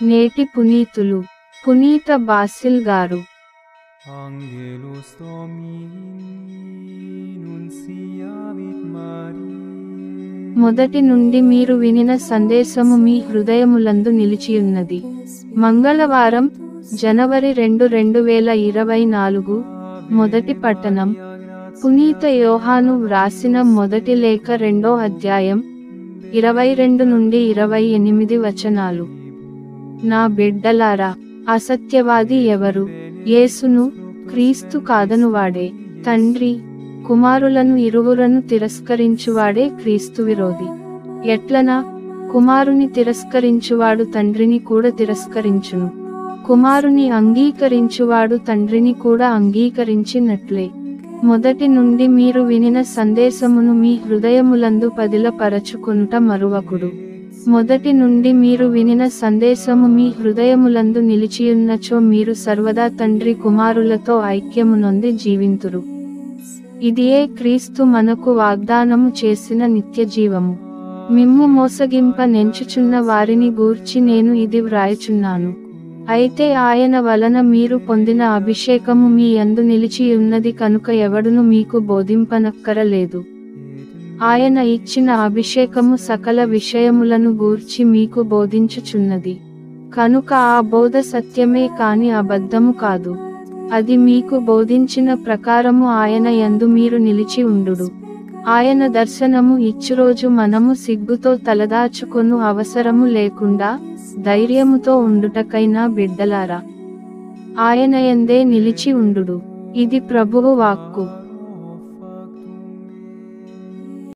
నేటి పునీతులు పునీత బాసిల్ గారు. Angelus Domini nunciavit Mariae. మొదటి నుండి మీరు వినిన సందేశము మీ హృదయములందు నిలిచియున్నది. మంగళవారం, జనవరి 2, 2024. మొదటి పట్టణం పునీత యోహాను వ్రాసిన మొదటి లేఖ 2వ అధ్యాయం 22 నుండి 28 వచనాలు. నా బిడ్డలారా, అసత్యవాది ఎవరు? యేసును, క్రీస్తు కాదనువాడే. తండ్రి, కుమారులను ఇరువురను తిరస్కరించువాడే క్రీస్తు విరోధి. ఎట్లనా? కుమారుని తిరస్కరించువాడు తండ్రిని కూడా తిరస్కరించును. కుమారుని అంగీకరించువాడు తండ్రిని కూడా అంగీకరించినట్లే. మొదటి నుండి మీరు వినిన సందేశమును మీ హృదయములందు పదిలపరచుకొనుట మరువకుడు. మొదటి నుండి మీరు వినిన సందేశము మీ హృదయములందు నిలిచియున్నచో మీరు సర్వదా తండ్రి కుమారులతో ఐక్యమునొంది జీవింతురు. ఇదియే క్రీస్తు మనకు వాగ్దానము చేసిన నిత్యజీవము. మిమ్ము మోసగింప నెంచుచున్న వారిని గూర్చి నేను ఇది వ్రాయుచున్నాను. అయితే ఆయన వలన మీరు పొందిన అభిషేకము మీ యందు నిలిచియున్నది కనుక ఎవడును మీకు బోధింపనక్కరలేదు. ఆయన ఇచ్చిన అభిషేకము సకల విషయములను గూర్చి మీకు బోధించుచున్నది. కనుక ఆ బోధ సత్యమే కాని అబద్ధము కాదు. అది మీకు బోధించిన ప్రకారము ఆయన యందు మీరు నిలిచి ఉండుడు. ఆయన దర్శనము ఇచ్చురోజు మనము సిగ్గుతో తలదాచుకొను అవసరము లేకుండా ధైర్యముతో ఉండుటకైనా బిడ్డలారా, ఆయన యందే నిలిచి ఉండుడు. ఇది ప్రభువు వాక్కు.